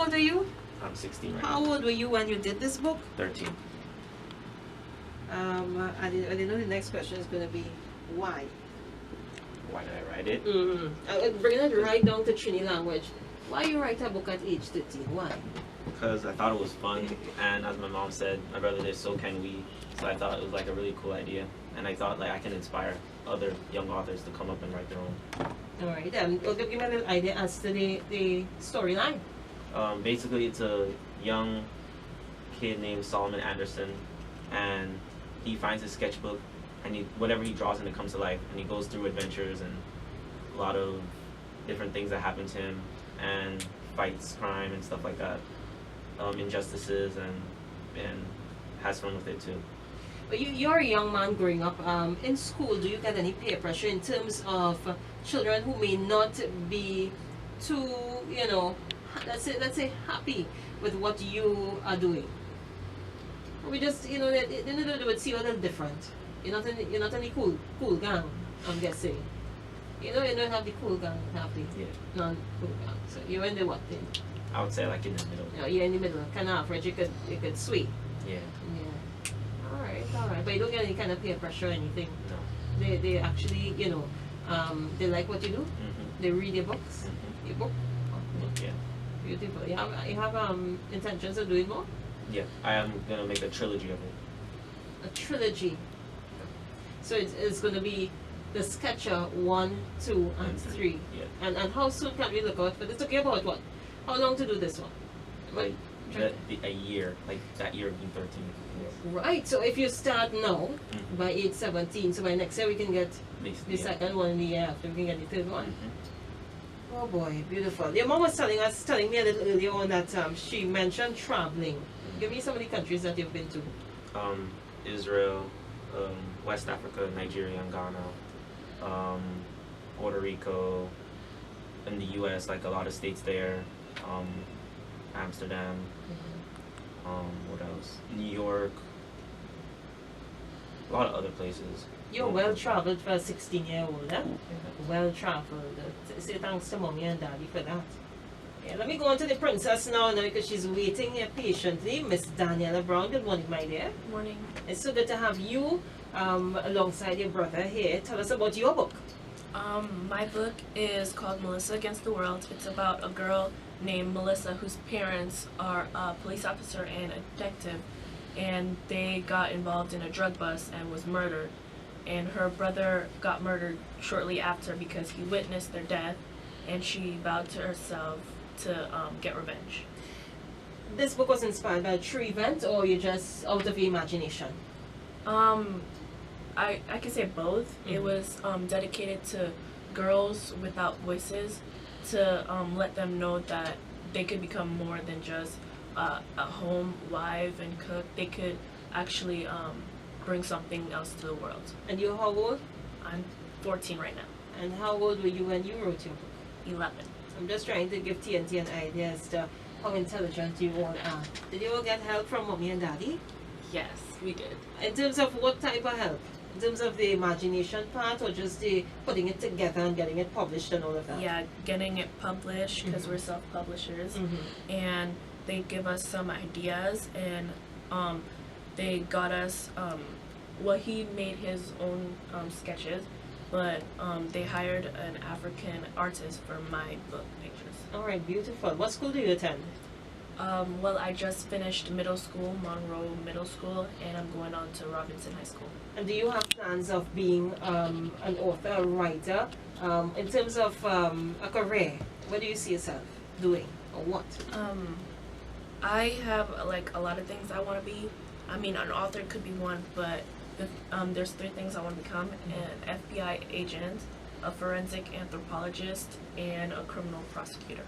old are you? I'm 16 right How now. old were you when you did this book? 13. I didn't know the next question is going to be why. Why did I write it? Bringing it right down to Trini language. Why you write a book at age 13? Why? Because I thought it was fun, and as my mom said, my brother did, so can we. So I thought it was like a really cool idea, and I thought like I can inspire other young authors to come up and write their own. Alright, well, give me a little idea as to the storyline. Basically, it's a young kid named Solomon Anderson, and he finds his sketchbook, and whatever he draws in it comes to life, and he goes through adventures and a lot of different things that happen to him, and fights crime and stuff like that, injustices, and has fun with it too. But you're a young man growing up. In school, do you get any peer pressure in terms of children who may not be too, let's say happy with what you are doing? Or we just, they would see you a little different. You're not in the cool gang, I'm guessing. You don't have the cool gang, have the non-cool gang. So you're in the what thing? I would say like in the middle. No, you're in the middle, kind of average. You could sway. Yeah. All right. But you don't get any kind of peer pressure or anything. No. They actually, they like what you do. Mm-hmm. They read your books. Mm-hmm. Your book. Yeah. Beautiful. You have intentions of doing more? Yeah. I am gonna make a trilogy of it. A trilogy. So it's gonna be the Sketcher 1, 2, and 3. Yeah. And how soon can we look out for this? It's okay about what? How long to do this one? Like a year, like that year of being 13. Right, so if you start now, by age 17, so by next year we can get the second one, in the year after we can get the third one. Oh boy, beautiful. Your mom was telling me a little earlier on that she mentioned traveling. Give me some of the countries that you've been to. Israel, West Africa, Nigeria, and Ghana, Puerto Rico, in the US, like a lot of states there, Amsterdam, what else? New York, a lot of other places. You're well traveled for a 16-year-old, huh? Well traveled. Say thanks to mommy and daddy for that. Yeah, let me go on to the princess now because she's waiting here patiently. Miss Daniella Browne, good morning, my dear. Good morning. It's so good to have you alongside your brother here. Tell us about your book. My book is called Melissa Against the World. It's about a girl named Melissa whose parents are a police officer and a detective, and they got involved in a drug bust and was murdered. And her brother got murdered shortly after because he witnessed their death, and she vowed to herself to get revenge. This book was inspired by a true event, or you just out of your imagination? I can say both. It was dedicated to girls without voices, to let them know that they could become more than just a home wife and cook. They could actually bring something else to the world. And you're how old? I'm 14 right now. And how old were you when you wrote your book? 11. I'm just trying to give TNT an idea as to how intelligent you all are. Did you all get help from mommy and daddy? Yes, we did. In terms of what type of help? In terms of the imagination part, or just the putting it together and getting it published and all of that? Yeah, getting it published because we're self-publishers, and they give us some ideas, and they got us. Well, he made his own sketches, but they hired an African artist for my book pictures. All right, beautiful. What school do you attend? Well, I just finished middle school, Monroe Middle School, and I'm going on to Robinson High School. And do you have plans of being an author, a writer? In terms of a career, what do you see yourself doing, or what? I have like a lot of things I want to be. I mean, an author could be one, but there's 3 things I want to become: an FBI agent, a forensic anthropologist, and a criminal prosecutor.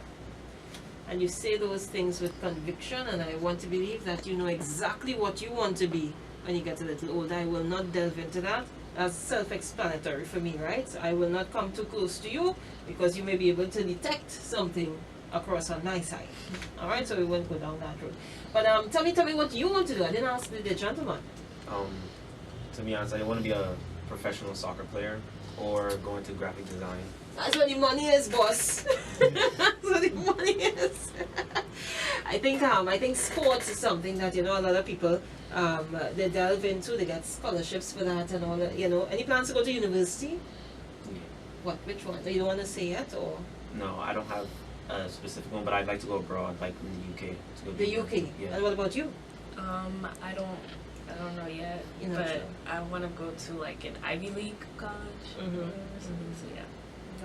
And you say those things with conviction, and I want to believe that you know exactly what you want to be when you get a little older. I will not delve into that. That's self-explanatory for me, right? I will not come too close to you because you may be able to detect something across on my side. All right, so we won't go down that road. But tell me what you want to do. I didn't ask the gentleman. To be honest, I want to be a professional soccer player or go into graphic design. That's where the money is, boss. That's where the money is. I think sports is something that, you know, a lot of people they delve into. They get scholarships for that and all that. You know, any plans to go to university? What? Which one? You don't want to say yet, or? No, I don't have a specific one, but I'd like to go abroad, like in the UK. To go to The university. UK. Yeah. And what about you? I don't know yet, You're not but sure. I want to go to like an Ivy League college or something. So yeah.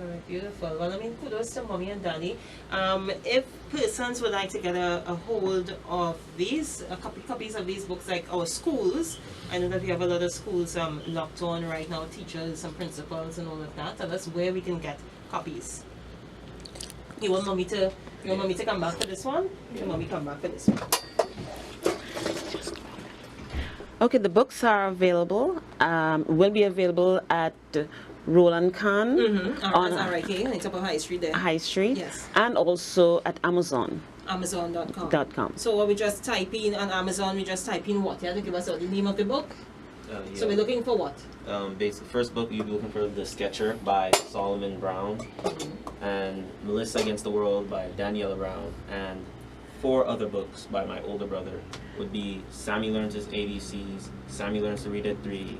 All right, beautiful. Well, I mean, kudos to Mommy and Daddy. If persons would like to get a hold of these, copies of these books, like our schools, I know that we have a lot of schools locked on right now, teachers and principals and all of that. Tell us where we can get copies. You want Mommy to come back for this one? You want Mommy come back for this one? Okay, the books are available. Will be available at Roland Khan on RIK, on top of High Street there. High Street, yes, and also at Amazon. Amazon.com. So what we just type in on Amazon, we just type in what? You have to give us the name of the book. Yeah. So we're looking for what? Basically, first book you'd be looking for The Sketcher by Solomon Brown, and Melissa Against the World by Daniella Browne, and 4 other books by my older brother would be Sammy Learns His ABCs, Sammy Learns to Read at 3,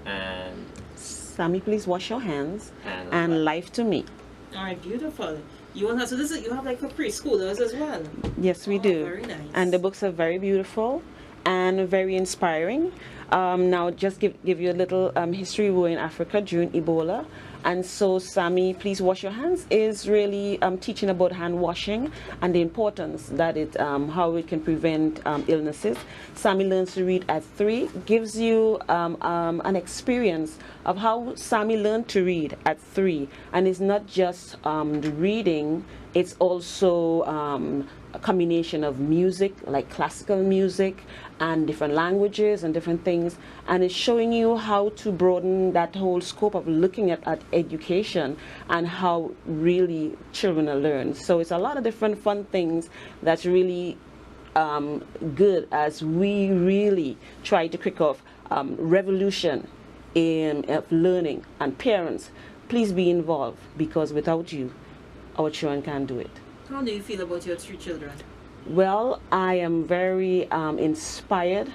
and Sammy, Please Wash Your Hands, and Life to Me. All right, beautiful. You want so this is, you have like for preschoolers as well. Yes, we do. Very nice. And the books are very beautiful and very inspiring. Now, just give you a little history. We were in Africa during Ebola, and so Sammy, Please Wash Your Hands is really teaching about hand washing and the importance that it, how it can prevent illnesses. Sammy Learns to Read at 3 gives you an experience of how Sammy learned to read at 3, and it's not just the reading, it's also a combination of music, like classical music, and different languages and different things, and it's showing you how to broaden that whole scope of looking at education and how really children are learned. So it's a lot of different fun things that's really good as we really try to kick off revolution in learning. And parents, please be involved, because without you, our children can't do it. How do you feel about your 3 children? Well, I am very inspired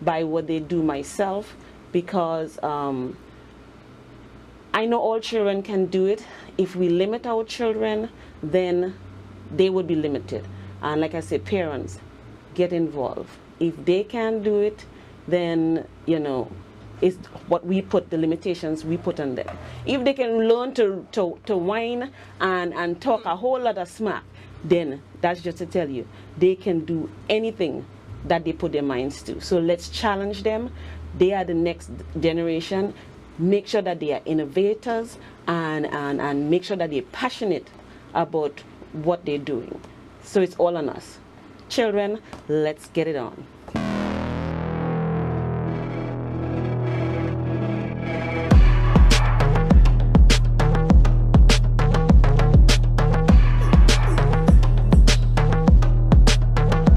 by what they do myself, because I know all children can do it. If we limit our children, then they would be limited. And like I said, parents, get involved. If they can't do it, then, you know, it's what we put, the limitations we put on them. If they can learn to whine and talk a whole lot of smack, then that's just to tell you, they can do anything that they put their minds to. So let's challenge them. They are the next generation. Make sure that they are innovators, and make sure that they're passionate about what they're doing. So it's all on us. Children, let's get it on.